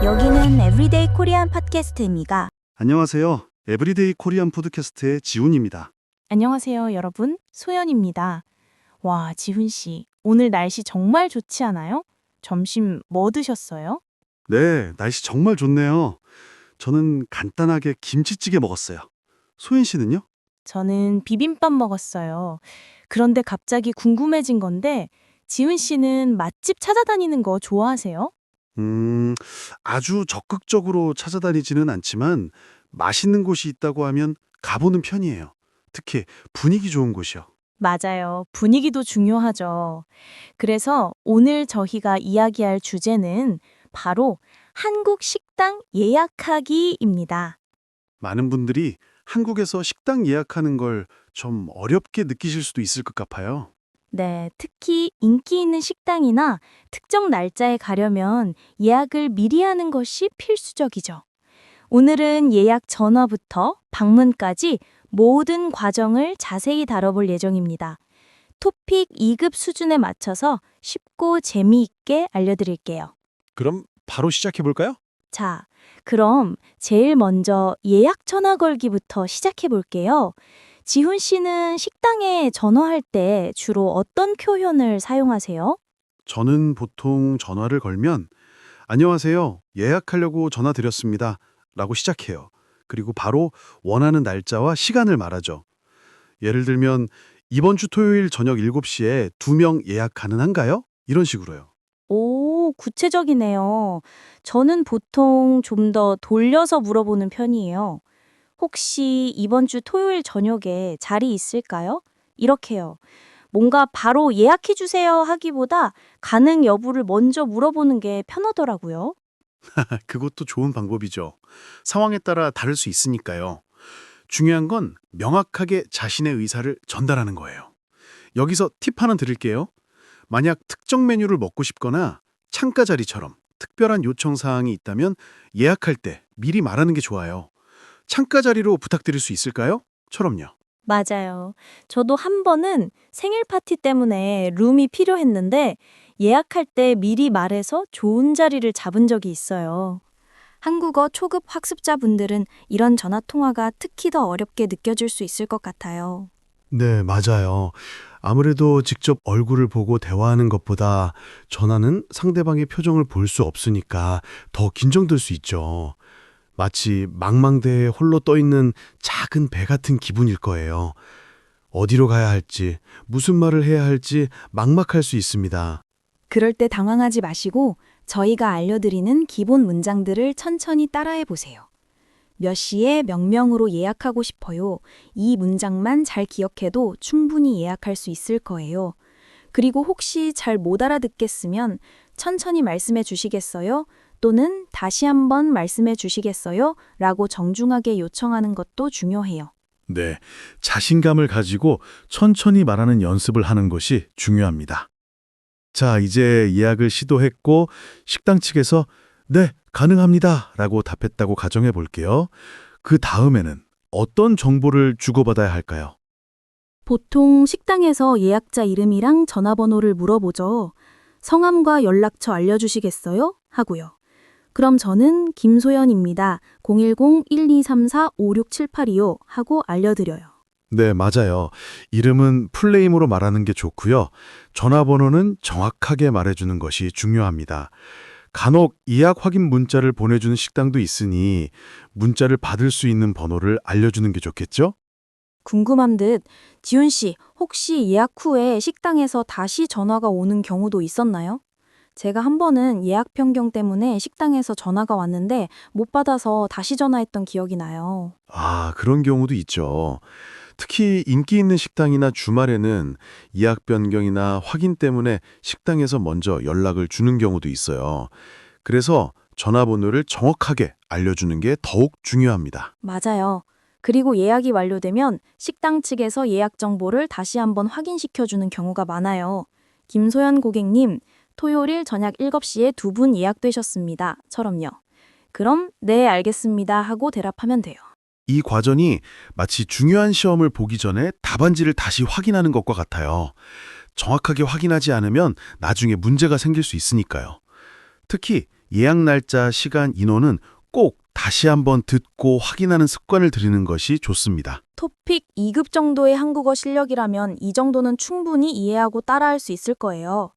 여기는 에브리데이 코리안 팟캐스트입니다. 안녕하세요. 에브리데이 코리안 푸드캐스트의 지훈입니다. 안녕하세요, 여러분. 소연입니다. 와, 지훈 씨, 오늘 날씨 정말 좋지 않아요? 점심 뭐 드셨어요? 네, 날씨 정말 좋네요. 저는 간단하게 김치찌개 먹었어요. 소연 씨는요? 저는 비빔밥 먹었어요. 그런데 갑자기 궁금해진 건데, 지훈 씨는 맛집 찾아다니는 거 좋아하세요? 아주 적극적으로 찾아다니지는 않지만 맛있는 곳이 있다고 하면 가보는 편이에요. 특히 분위기 좋은 곳이요. 맞아요. 분위기도 중요하죠. 그래서 오늘 저희가 이야기할 주제는 바로 한국 식당 예약하기입니다. 많은 분들이 한국에서 식당 예약하는 걸 좀 어렵게 느끼실 수도 있을 것 같아요. 네, 특히 인기 있는 식당이나 특정 날짜에 가려면 예약을 미리 하는 것이 필수적이죠. 오늘은 예약 전화부터 방문까지 모든 과정을 자세히 다뤄볼 예정입니다. 토픽 2급 수준에 맞춰서 쉽고 재미있게 알려드릴게요. 그럼 바로 시작해 볼까요? 자, 그럼 제일 먼저 예약 전화 걸기부터 시작해 볼게요. 지훈 씨는 식당에 전화할 때 주로 어떤 표현을 사용하세요? 저는 보통 전화를 걸면 안녕하세요. 예약하려고 전화 드렸습니다. 라고 시작해요. 그리고 바로 원하는 날짜와 시간을 말하죠. 예를 들면 이번 주 토요일 저녁 7시에 2명 예약 가능한가요? 이런 식으로요. 오, 구체적이네요. 저는 보통 좀 더 돌려서 물어보는 편이에요. 혹시 이번 주 토요일 저녁에 자리 있을까요? 이렇게요. 뭔가 바로 예약해 주세요 하기보다 가능 여부를 먼저 물어보는 게 편하더라고요. 그것도 좋은 방법이죠. 상황에 따라 다를 수 있으니까요. 중요한 건 명확하게 자신의 의사를 전달하는 거예요. 여기서 팁 하나 드릴게요. 만약 특정 메뉴를 먹고 싶거나 창가 자리처럼 특별한 요청 사항이 있다면 예약할 때 미리 말하는 게 좋아요. 창가 자리로 부탁드릴 수 있을까요? 처럼요. 맞아요. 저도 한 번은 생일 파티 때문에 룸이 필요했는데 예약할 때 미리 말해서 좋은 자리를 잡은 적이 있어요. 한국어 초급 학습자분들은 이런 전화 통화가 특히 더 어렵게 느껴질 수 있을 것 같아요. 네, 맞아요. 아무래도 직접 얼굴을 보고 대화하는 것보다 전화는 상대방의 표정을 볼 수 없으니까 더 긴장될 수 있죠. 마치 망망대해에 홀로 떠있는 작은 배 같은 기분일 거예요. 어디로 가야 할지, 무슨 말을 해야 할지 막막할 수 있습니다. 그럴 때 당황하지 마시고 저희가 알려드리는 기본 문장들을 천천히 따라해 보세요. 몇 시에 명명으로 예약하고 싶어요. 이 문장만 잘 기억해도 충분히 예약할 수 있을 거예요. 그리고 혹시 잘 못 알아듣겠으면 천천히 말씀해 주시겠어요? 또는 다시 한번 말씀해 주시겠어요? 라고 정중하게 요청하는 것도 중요해요. 네, 자신감을 가지고 천천히 말하는 연습을 하는 것이 중요합니다. 자, 이제 예약을 시도했고 식당 측에서 네, 가능합니다 라고 답했다고 가정해 볼게요. 그 다음에는 어떤 정보를 주고받아야 할까요? 보통 식당에서 예약자 이름이랑 전화번호를 물어보죠. 성함과 연락처 알려주시겠어요? 하고요. 그럼 저는 김소연입니다. 010-1234-56782요. 하고 알려드려요. 네, 맞아요. 이름은 풀네임으로 말하는 게 좋고요. 전화번호는 정확하게 말해주는 것이 중요합니다. 간혹 예약 확인 문자를 보내주는 식당도 있으니 문자를 받을 수 있는 번호를 알려주는 게 좋겠죠? 궁금한 듯 지훈 씨, 혹시 예약 후에 식당에서 다시 전화가 오는 경우도 있었나요? 제가 한 번은 예약 변경 때문에 식당에서 전화가 왔는데 못 받아서 다시 전화했던 기억이 나요. 아, 그런 경우도 있죠. 특히 인기 있는 식당이나 주말에는 예약 변경이나 확인 때문에 식당에서 먼저 연락을 주는 경우도 있어요. 그래서 전화번호를 정확하게 알려주는 게 더욱 중요합니다. 맞아요. 그리고 예약이 완료되면 식당 측에서 예약 정보를 다시 한번 확인시켜주는 경우가 많아요. 김소연 고객님, 토요일 저녁 7시에 2분 예약되셨습니다. 처럼요. 그럼 네, 알겠습니다 하고 대답하면 돼요. 이 과정이 마치 중요한 시험을 보기 전에 답안지를 다시 확인하는 것과 같아요. 정확하게 확인하지 않으면 나중에 문제가 생길 수 있으니까요. 특히 예약 날짜, 시간, 인원은 꼭 다시 한번 듣고 확인하는 습관을 들이는 것이 좋습니다. 토픽 2급 정도의 한국어 실력이라면 이 정도는 충분히 이해하고 따라할 수 있을 거예요.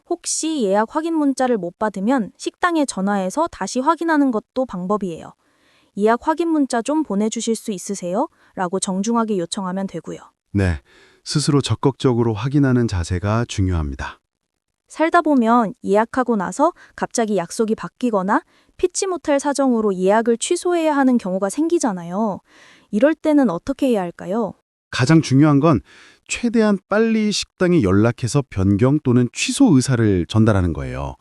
혹시 예약 확인 문자를 못 받으면 식당에 전화해서 다시 확인하는 것도 방법이에요. 예약 확인 문자 좀 보내주실 수 있으세요? 라고 정중하게 요청하면 되고요. 네, 스스로 적극적으로 확인하는 자세가 중요합니다. 살다 보면 예약하고 나서 갑자기 약속이 바뀌거나 피치 못할 사정으로 예약을 취소해야 하는 경우가 생기잖아요. 이럴 때는 어떻게 해야 할까요? 가장 중요한 건 최대한 빨리 식당에 연락해서 변경 또는 취소 의사를 전달하는 거예요.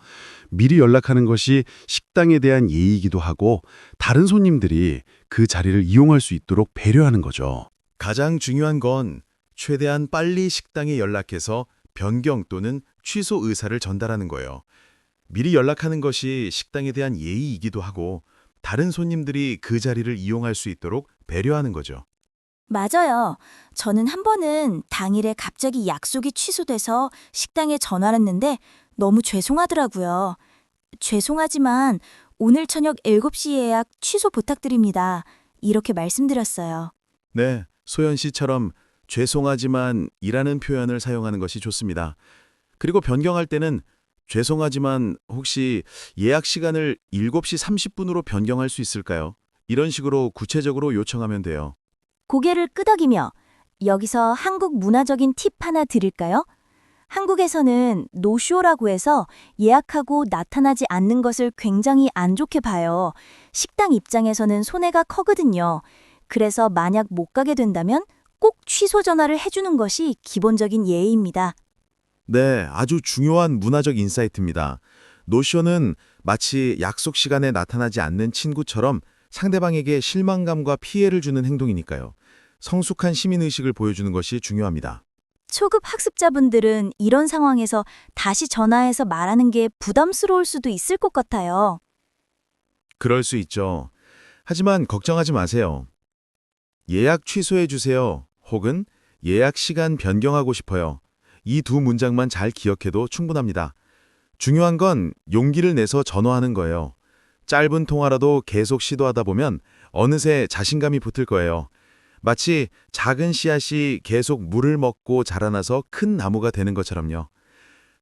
미리 연락하는 것이 식당에 대한 예의이기도 하고 다른 손님들이 그 자리를 이용할 수 있도록 배려하는 거죠. 가장 중요한 건 최대한 빨리 식당에 연락해서 변경 또는 취소 의사를 전달하는 거예요. 미리 연락하는 것이 식당에 대한 예의이기도 하고 다른 손님들이 그 자리를 이용할 수 있도록 배려하는 거죠. 맞아요. 저는 한 번은 당일에 갑자기 약속이 취소돼서 식당에 전화를 했는데 너무 죄송하더라고요. 죄송하지만 오늘 저녁 7시 예약 취소 부탁드립니다. 이렇게 말씀드렸어요. 네, 소연 씨처럼 죄송하지만 이라는 표현을 사용하는 것이 좋습니다. 그리고 변경할 때는 죄송하지만 혹시 예약 시간을 7시 30분으로 변경할 수 있을까요? 이런 식으로 구체적으로 요청하면 돼요. 고개를 끄덕이며 여기서 한국 문화적인 팁 하나 드릴까요? 한국에서는 노쇼라고 해서 예약하고 나타나지 않는 것을 굉장히 안 좋게 봐요. 식당 입장에서는 손해가 커거든요. 그래서 만약 못 가게 된다면 꼭 취소 전화를 해주는 것이 기본적인 예의입니다. 네, 아주 중요한 문화적 인사이트입니다. 노쇼는 마치 약속 시간에 나타나지 않는 친구처럼 상대방에게 실망감과 피해를 주는 행동이니까요. 성숙한 시민의식을 보여주는 것이 중요합니다. 초급 학습자분들은 이런 상황에서 다시 전화해서 말하는 게 부담스러울 수도 있을 것 같아요. 그럴 수 있죠. 하지만 걱정하지 마세요. 예약 취소해 주세요. 혹은 예약 시간 변경하고 싶어요. 이 두 문장만 잘 기억해도 충분합니다. 중요한 건 용기를 내서 전화하는 거예요. 짧은 통화라도 계속 시도하다 보면 어느새 자신감이 붙을 거예요. 마치 작은 씨앗이 계속 물을 먹고 자라나서 큰 나무가 되는 것처럼요.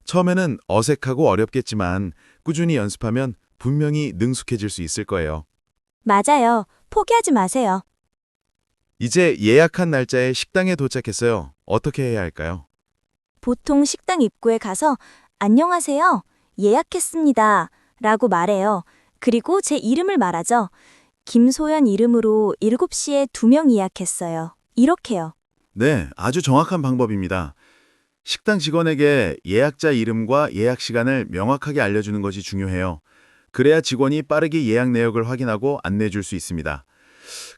처음에는 어색하고 어렵겠지만 꾸준히 연습하면 분명히 능숙해질 수 있을 거예요. 맞아요. 포기하지 마세요. 이제 예약한 날짜에 식당에 도착했어요. 어떻게 해야 할까요? 보통 식당 입구에 가서 안녕하세요. 예약했습니다. 라고 말해요. 그리고 제 이름을 말하죠. 김소연 이름으로 7시에 2명 예약했어요. 이렇게요. 네, 아주 정확한 방법입니다. 식당 직원에게 예약자 이름과 예약 시간을 명확하게 알려주는 것이 중요해요. 그래야 직원이 빠르게 예약 내역을 확인하고 안내해 줄 수 있습니다.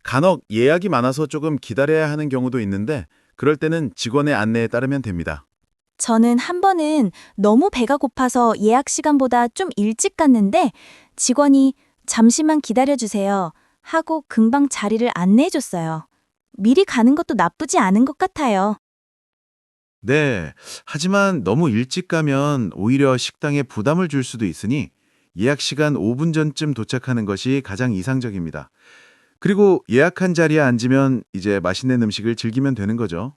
간혹 예약이 많아서 조금 기다려야 하는 경우도 있는데 그럴 때는 직원의 안내에 따르면 됩니다. 저는 한 번은 너무 배가 고파서 예약 시간보다 좀 일찍 갔는데 직원이 잠시만 기다려주세요 하고 금방 자리를 안내해줬어요. 미리 가는 것도 나쁘지 않은 것 같아요. 네, 하지만 너무 일찍 가면 오히려 식당에 부담을 줄 수도 있으니 예약 시간 5분 전쯤 도착하는 것이 가장 이상적입니다. 그리고 예약한 자리에 앉으면 이제 맛있는 음식을 즐기면 되는 거죠.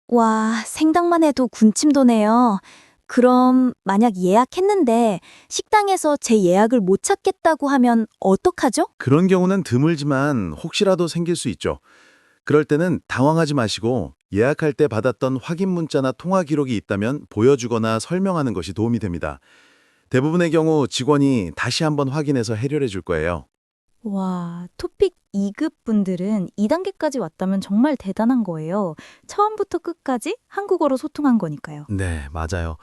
와, 생각만 해도 군침 도네요. 그럼 만약 예약했는데 식당에서 제 예약을 못 찾겠다고 하면 어떡하죠? 그런 경우는 드물지만 혹시라도 생길 수 있죠. 그럴 때는 당황하지 마시고 예약할 때 받았던 확인 문자나 통화 기록이 있다면 보여주거나 설명하는 것이 도움이 됩니다. 대부분의 경우 직원이 다시 한번 확인해서 해결해 줄 거예요. 와, 토픽 2급 분들은 2단계까지 왔다면 정말 대단한 거예요. 처음부터 끝까지 한국어로 소통한 거니까요. 네, 맞아요.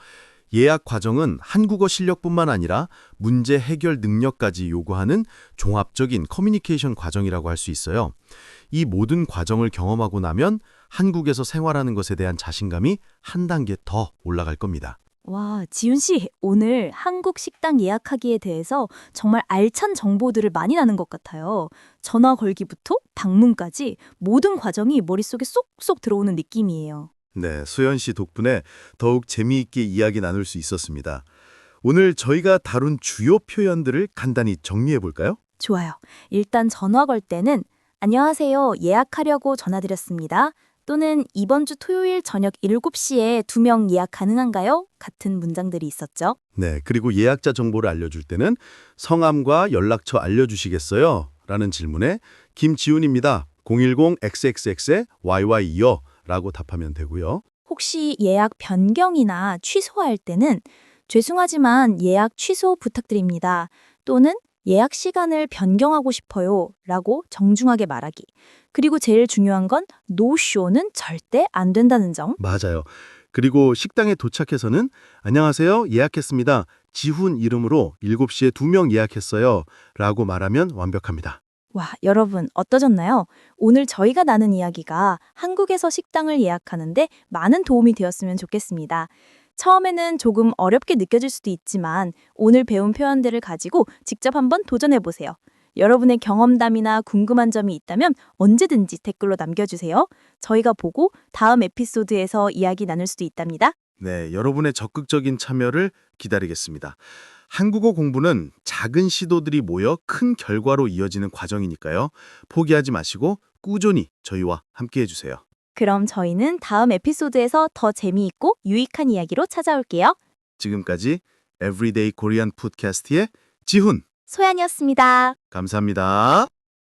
예약 과정은 한국어 실력뿐만 아니라 문제 해결 능력까지 요구하는 종합적인 커뮤니케이션 과정이라고 할 수 있어요. 이 모든 과정을 경험하고 나면 한국에서 생활하는 것에 대한 자신감이 한 단계 더 올라갈 겁니다. 와, 지훈 씨, 오늘 한국 식당 예약하기에 대해서 정말 알찬 정보들을 많이 나는 것 같아요. 전화 걸기부터 방문까지 모든 과정이 머릿속에 쏙쏙 들어오는 느낌이에요. 네, 소연 씨 덕분에 더욱 재미있게 이야기 나눌 수 있었습니다. 오늘 저희가 다룬 주요 표현들을 간단히 정리해 볼까요? 좋아요. 일단 전화 걸 때는 안녕하세요. 예약하려고 전화드렸습니다. 또는 이번 주 토요일 저녁 7시에 2명 예약 가능한가요? 같은 문장들이 있었죠. 네, 그리고 예약자 정보를 알려줄 때는 성함과 연락처 알려주시겠어요? 라는 질문에 김지훈입니다. 010XXXYY요 라고 답하면 되고요. 혹시 예약 변경이나 취소할 때는 죄송하지만 예약 취소 부탁드립니다. 또는 예약 시간을 변경하고 싶어요 라고 정중하게 말하기. 그리고 제일 중요한 건 노쇼는 절대 안 된다는 점. 맞아요. 그리고 식당에 도착해서는 안녕하세요. 예약했습니다. 지훈 이름으로 7시에 2명 예약했어요. 라고 말하면 완벽합니다. 와, 여러분 어떠셨나요? 오늘 저희가 나눈 이야기가 한국에서 식당을 예약하는데 많은 도움이 되었으면 좋겠습니다. 처음에는 조금 어렵게 느껴질 수도 있지만 오늘 배운 표현들을 가지고 직접 한번 도전해보세요. 여러분의 경험담이나 궁금한 점이 있다면 언제든지 댓글로 남겨주세요. 저희가 보고 다음 에피소드에서 이야기 나눌 수도 있답니다. 네, 여러분의 적극적인 참여를 기다리겠습니다. 한국어 공부는 작은 시도들이 모여 큰 결과로 이어지는 과정이니까요. 포기하지 마시고 꾸준히 저희와 함께 해주세요. 그럼 저희는 다음 에피소드에서 더 재미있고 유익한 이야기로 찾아올게요. 지금까지 Everyday Korean Podcast의 지훈, 소연이었습니다. 감사합니다.